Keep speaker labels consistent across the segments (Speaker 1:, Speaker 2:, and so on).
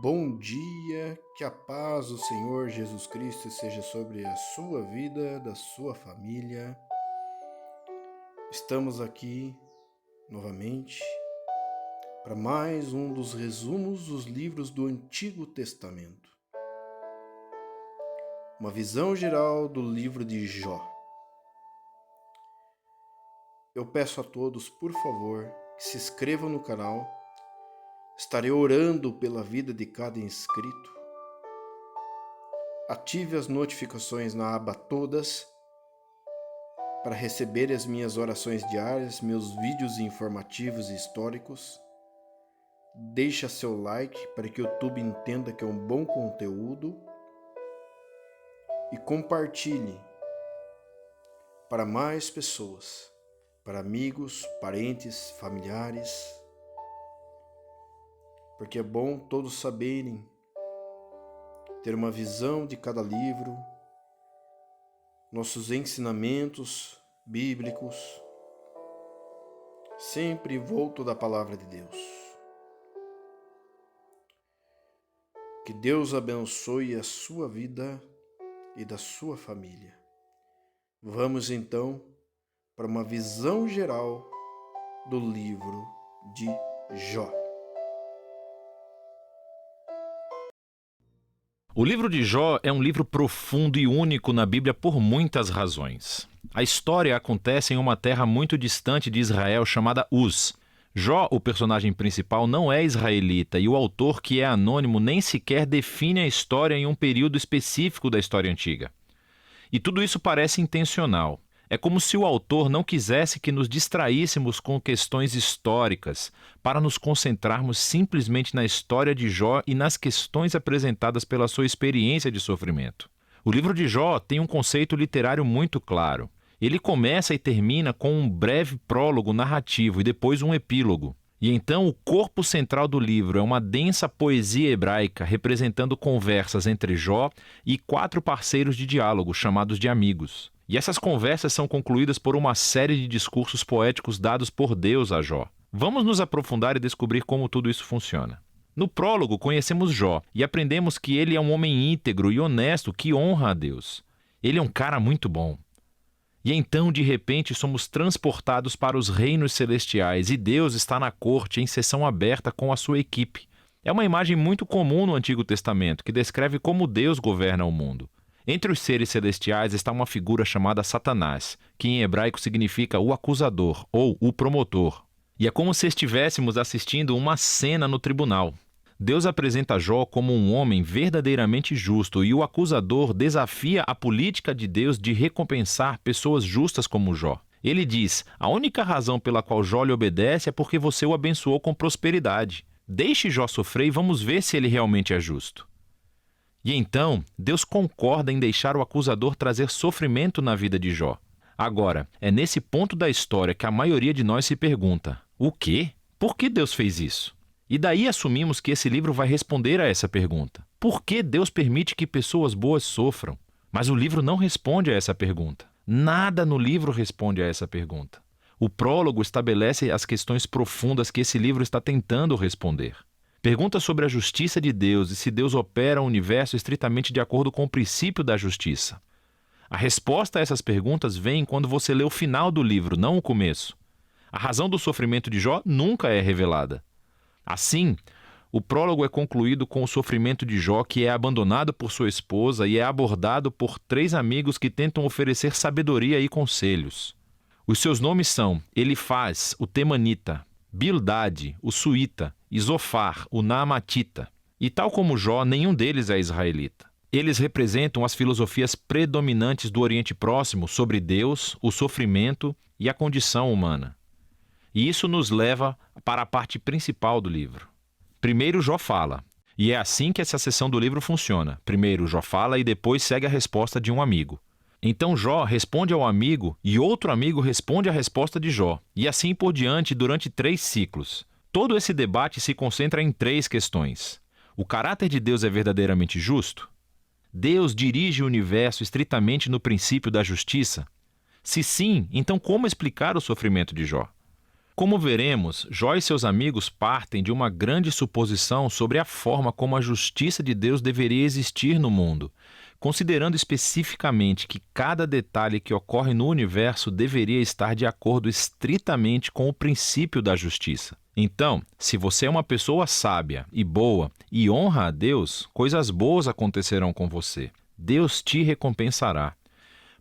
Speaker 1: Bom dia, que a paz do Senhor Jesus Cristo seja sobre a sua vida, da sua família. Estamos aqui novamente para mais um dos resumos dos livros do Antigo Testamento. Uma visão geral do livro de Jó. Eu peço a todos, por favor, que se inscrevam no canal. Estarei orando pela vida de cada inscrito. Ative as notificações na aba Todas para receber as minhas orações diárias, meus vídeos informativos e históricos. Deixa seu like para que o YouTube entenda que é um bom conteúdo. E compartilhe para mais pessoas, para amigos, parentes, familiares. Porque é bom todos saberem, ter uma visão de cada livro, nossos ensinamentos bíblicos, sempre envolto da palavra de Deus. Que Deus abençoe a sua vida e da sua família. Vamos então para uma visão geral do livro de Jó.
Speaker 2: O livro de Jó é um livro profundo e único na Bíblia por muitas razões. A história acontece em uma terra muito distante de Israel chamada Uz. Jó, o personagem principal, não é israelita e o autor, que é anônimo, nem sequer define a história em um período específico da história antiga. E tudo isso parece intencional. É como se o autor não quisesse que nos distraíssemos com questões históricas, para nos concentrarmos simplesmente na história de Jó e nas questões apresentadas pela sua experiência de sofrimento. O livro de Jó tem um conceito literário muito claro. Ele começa e termina com um breve prólogo narrativo e depois um epílogo. E então o corpo central do livro é uma densa poesia hebraica representando conversas entre Jó e 4 parceiros de diálogo chamados de amigos. E essas conversas são concluídas por uma série de discursos poéticos dados por Deus a Jó. Vamos nos aprofundar e descobrir como tudo isso funciona. No prólogo, conhecemos Jó e aprendemos que ele é um homem íntegro e honesto que honra a Deus. Ele é um cara muito bom. E então, de repente, somos transportados para os reinos celestiais e Deus está na corte em sessão aberta com a sua equipe. É uma imagem muito comum no Antigo Testamento que descreve como Deus governa o mundo. Entre os seres celestiais está uma figura chamada Satanás, que em hebraico significa o acusador ou o promotor. E é como se estivéssemos assistindo uma cena no tribunal. Deus apresenta Jó como um homem verdadeiramente justo e o acusador desafia a política de Deus de recompensar pessoas justas como Jó. Ele diz: a única razão pela qual Jó lhe obedece é porque você o abençoou com prosperidade. Deixe Jó sofrer e vamos ver se ele realmente é justo. E então, Deus concorda em deixar o acusador trazer sofrimento na vida de Jó. Agora, é nesse ponto da história que a maioria de nós se pergunta: o quê? Por que Deus fez isso? E daí assumimos que esse livro vai responder a essa pergunta. Por que Deus permite que pessoas boas sofram? Mas o livro não responde a essa pergunta. Nada no livro responde a essa pergunta. O prólogo estabelece as questões profundas que esse livro está tentando responder. Pergunta sobre a justiça de Deus e se Deus opera o universo estritamente de acordo com o princípio da justiça. A resposta a essas perguntas vem quando você lê o final do livro, não o começo. A razão do sofrimento de Jó nunca é revelada. Assim, o prólogo é concluído com o sofrimento de Jó, que é abandonado por sua esposa e é abordado por 3 amigos que tentam oferecer sabedoria e conselhos. Os seus nomes são Elifaz, o Temanita, Bildade, o Suíta, e Zofar, o Naamatita. E tal como Jó, nenhum deles é israelita. Eles representam as filosofias predominantes do Oriente Próximo sobre Deus, o sofrimento e a condição humana. E isso nos leva para a parte principal do livro. Primeiro Jó fala, e é assim que essa seção do livro funciona. Primeiro Jó fala e depois segue a resposta de um amigo. Então Jó responde ao amigo e outro amigo responde à resposta de Jó. E assim por diante durante 3 ciclos. Todo esse debate se concentra em 3 questões. O caráter de Deus é verdadeiramente justo? Deus dirige o universo estritamente no princípio da justiça? Se sim, então como explicar o sofrimento de Jó? Como veremos, Jó e seus amigos partem de uma grande suposição sobre a forma como a justiça de Deus deveria existir no mundo, considerando especificamente que cada detalhe que ocorre no universo deveria estar de acordo estritamente com o princípio da justiça. Então, se você é uma pessoa sábia e boa e honra a Deus, coisas boas acontecerão com você. Deus te recompensará.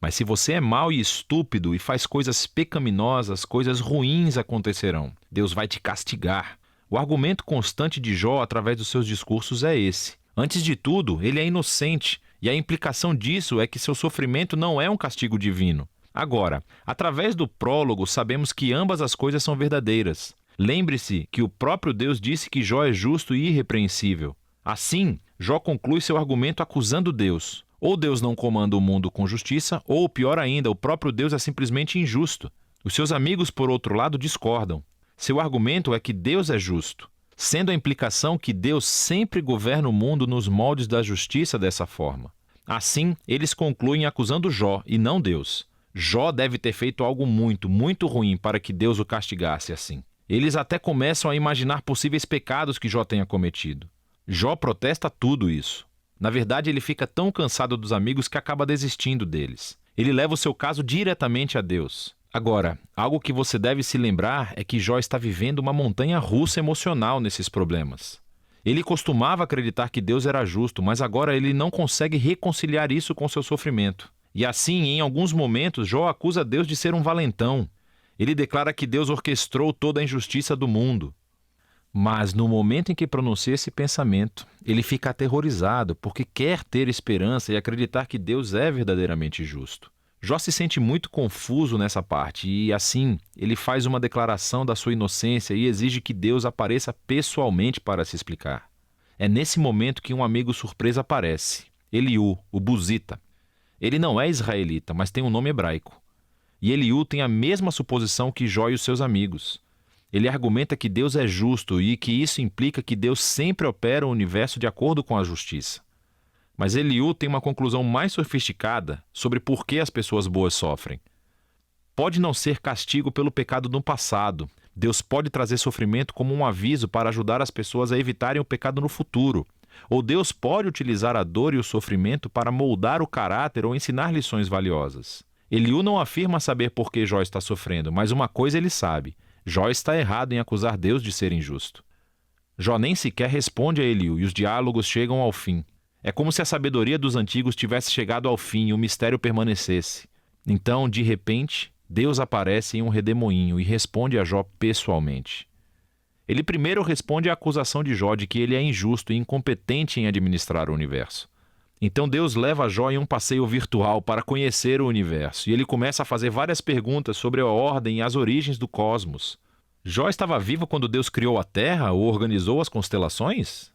Speaker 2: Mas se você é mau e estúpido e faz coisas pecaminosas, coisas ruins acontecerão. Deus vai te castigar. O argumento constante de Jó através dos seus discursos é esse. Antes de tudo, ele é inocente, e a implicação disso é que seu sofrimento não é um castigo divino. Agora, através do prólogo, sabemos que ambas as coisas são verdadeiras. Lembre-se que o próprio Deus disse que Jó é justo e irrepreensível. Assim, Jó conclui seu argumento acusando Deus. Ou Deus não comanda o mundo com justiça, ou, pior ainda, o próprio Deus é simplesmente injusto. Os seus amigos, por outro lado, discordam. Seu argumento é que Deus é justo, sendo a implicação que Deus sempre governa o mundo nos moldes da justiça dessa forma. Assim, eles concluem acusando Jó e não Deus. Jó deve ter feito algo muito, muito ruim para que Deus o castigasse assim. Eles até começam a imaginar possíveis pecados que Jó tenha cometido. Jó protesta tudo isso. Na verdade, ele fica tão cansado dos amigos que acaba desistindo deles. Ele leva o seu caso diretamente a Deus. Agora, algo que você deve se lembrar é que Jó está vivendo uma montanha-russa emocional nesses problemas. Ele costumava acreditar que Deus era justo, mas agora ele não consegue reconciliar isso com seu sofrimento. E assim, em alguns momentos, Jó acusa Deus de ser um valentão. Ele declara que Deus orquestrou toda a injustiça do mundo. Mas no momento em que pronuncia esse pensamento, ele fica aterrorizado porque quer ter esperança e acreditar que Deus é verdadeiramente justo. Jó se sente muito confuso nessa parte e, assim, ele faz uma declaração da sua inocência e exige que Deus apareça pessoalmente para se explicar. É nesse momento que um amigo surpresa aparece, Eliú, o Buzita. Ele não é israelita, mas tem um nome hebraico. E Eliú tem a mesma suposição que Jó e os seus amigos. Ele argumenta que Deus é justo e que isso implica que Deus sempre opera o universo de acordo com a justiça. Mas Eliú tem uma conclusão mais sofisticada sobre por que as pessoas boas sofrem. Pode não ser castigo pelo pecado no passado. Deus pode trazer sofrimento como um aviso para ajudar as pessoas a evitarem o pecado no futuro. Ou Deus pode utilizar a dor e o sofrimento para moldar o caráter ou ensinar lições valiosas. Eliú não afirma saber por que Jó está sofrendo, mas uma coisa ele sabe: Jó está errado em acusar Deus de ser injusto. Jó nem sequer responde a Eliú e os diálogos chegam ao fim. É como se a sabedoria dos antigos tivesse chegado ao fim e o mistério permanecesse. Então, de repente, Deus aparece em um redemoinho e responde a Jó pessoalmente. Ele primeiro responde à acusação de Jó de que ele é injusto e incompetente em administrar o universo. Então Deus leva Jó em um passeio virtual para conhecer o universo e ele começa a fazer várias perguntas sobre a ordem e as origens do cosmos. Jó estava vivo quando Deus criou a Terra ou organizou as constelações?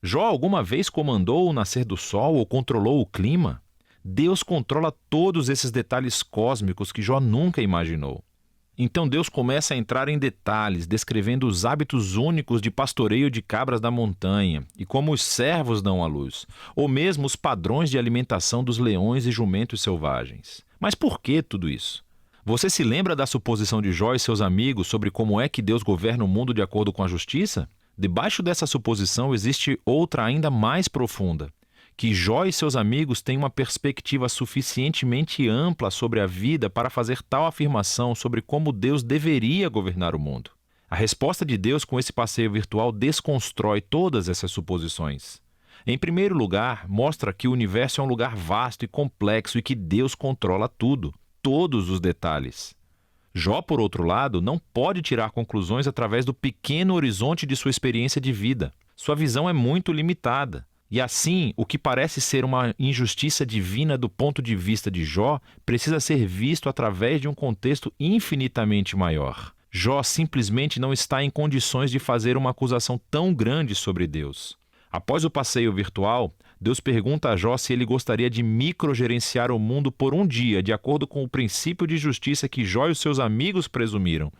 Speaker 2: Jó alguma vez comandou o nascer do sol ou controlou o clima? Deus controla todos esses detalhes cósmicos que Jó nunca imaginou. Então Deus começa a entrar em detalhes, descrevendo os hábitos únicos de pastoreio de cabras da montanha e como os cervos dão à luz, ou mesmo os padrões de alimentação dos leões e jumentos selvagens. Mas por que tudo isso? Você se lembra da suposição de Jó e seus amigos sobre como é que Deus governa o mundo de acordo com a justiça? Debaixo dessa suposição existe outra ainda mais profunda, que Jó e seus amigos têm uma perspectiva suficientemente ampla sobre a vida para fazer tal afirmação sobre como Deus deveria governar o mundo. A resposta de Deus com esse passeio virtual desconstrói todas essas suposições. Em primeiro lugar, mostra que o universo é um lugar vasto e complexo e que Deus controla tudo, todos os detalhes. Jó, por outro lado, não pode tirar conclusões através do pequeno horizonte de sua experiência de vida. Sua visão é muito limitada. E assim, o que parece ser uma injustiça divina do ponto de vista de Jó precisa ser visto através de um contexto infinitamente maior. Jó simplesmente não está em condições de fazer uma acusação tão grande sobre Deus. Após o passeio virtual, Deus pergunta a Jó se ele gostaria de microgerenciar o mundo por um dia, de acordo com o princípio de justiça que Jó e os seus amigos presumiram,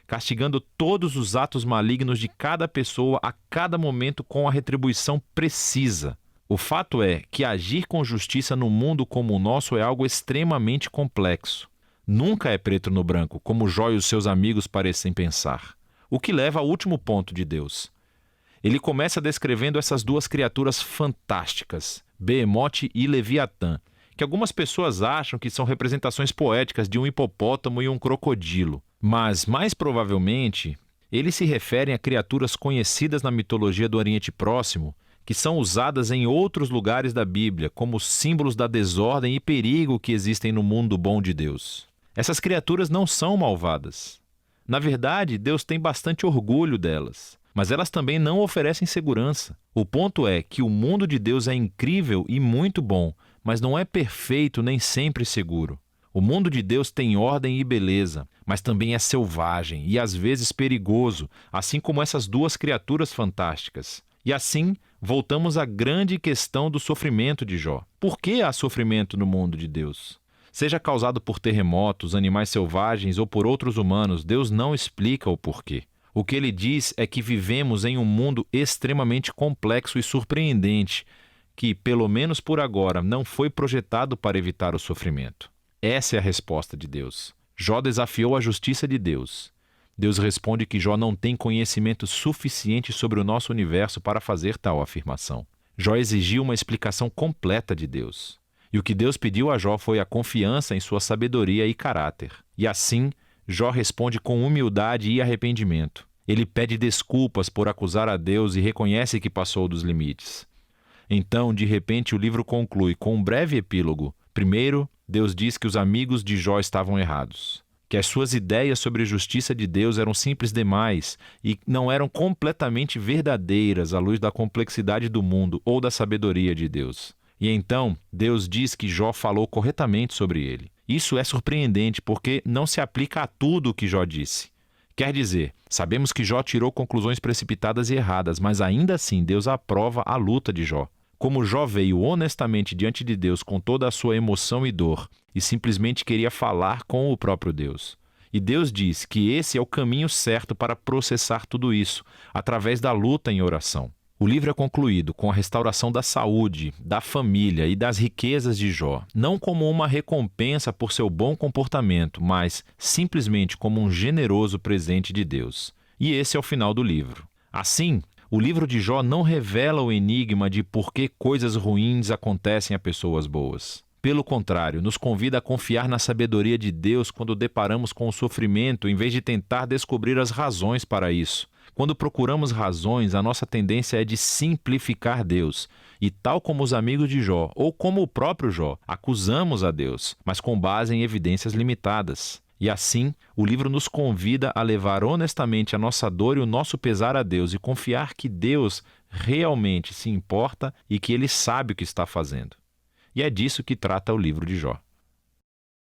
Speaker 2: castigando todos os atos malignos de cada pessoa a cada momento com a retribuição precisa. O fato é que agir com justiça num mundo como o nosso é algo extremamente complexo. Nunca é preto no branco, como Jó e os seus amigos parecem pensar. O que leva ao último ponto de Deus. Ele começa descrevendo essas duas criaturas fantásticas, Behemote e Leviatã, que algumas pessoas acham que são representações poéticas de um hipopótamo e um crocodilo. Mas, mais provavelmente, eles se referem a criaturas conhecidas na mitologia do Oriente Próximo, que são usadas em outros lugares da Bíblia como símbolos da desordem e perigo que existem no mundo bom de Deus. Essas criaturas não são malvadas. Na verdade, Deus tem bastante orgulho delas, mas elas também não oferecem segurança. O ponto é que o mundo de Deus é incrível e muito bom, mas não é perfeito nem sempre seguro. O mundo de Deus tem ordem e beleza, mas também é selvagem e às vezes perigoso, assim como essas duas criaturas fantásticas. E assim, voltamos à grande questão do sofrimento de Jó. Por que há sofrimento no mundo de Deus? Seja causado por terremotos, animais selvagens ou por outros humanos, Deus não explica o porquê. O que ele diz é que vivemos em um mundo extremamente complexo e surpreendente, que, pelo menos por agora, não foi projetado para evitar o sofrimento. Essa é a resposta de Deus. Jó desafiou a justiça de Deus. Deus responde que Jó não tem conhecimento suficiente sobre o nosso universo para fazer tal afirmação. Jó exigiu uma explicação completa de Deus. E o que Deus pediu a Jó foi a confiança em sua sabedoria e caráter. E assim, Jó responde com humildade e arrependimento. Ele pede desculpas por acusar a Deus e reconhece que passou dos limites. Então, de repente, o livro conclui com um breve epílogo. Primeiro, Deus diz que os amigos de Jó estavam errados, que as suas ideias sobre a justiça de Deus eram simples demais e não eram completamente verdadeiras à luz da complexidade do mundo ou da sabedoria de Deus. E então, Deus diz que Jó falou corretamente sobre ele. Isso é surpreendente porque não se aplica a tudo o que Jó disse. Quer dizer, sabemos que Jó tirou conclusões precipitadas e erradas, mas ainda assim Deus aprova a luta de Jó. Como Jó veio honestamente diante de Deus com toda a sua emoção e dor e simplesmente queria falar com o próprio Deus. E Deus diz que esse é o caminho certo para processar tudo isso, através da luta em oração. O livro é concluído com a restauração da saúde, da família e das riquezas de Jó, não como uma recompensa por seu bom comportamento, mas simplesmente como um generoso presente de Deus. E esse é o final do livro. Assim, o livro de Jó não revela o enigma de por que coisas ruins acontecem a pessoas boas. Pelo contrário, nos convida a confiar na sabedoria de Deus quando deparamos com o sofrimento, em vez de tentar descobrir as razões para isso. Quando procuramos razões, a nossa tendência é de simplificar Deus. E tal como os amigos de Jó, ou como o próprio Jó, acusamos a Deus, mas com base em evidências limitadas. E assim, o livro nos convida a levar honestamente a nossa dor e o nosso pesar a Deus e confiar que Deus realmente se importa e que Ele sabe o que está fazendo. E é disso que trata o livro de Jó.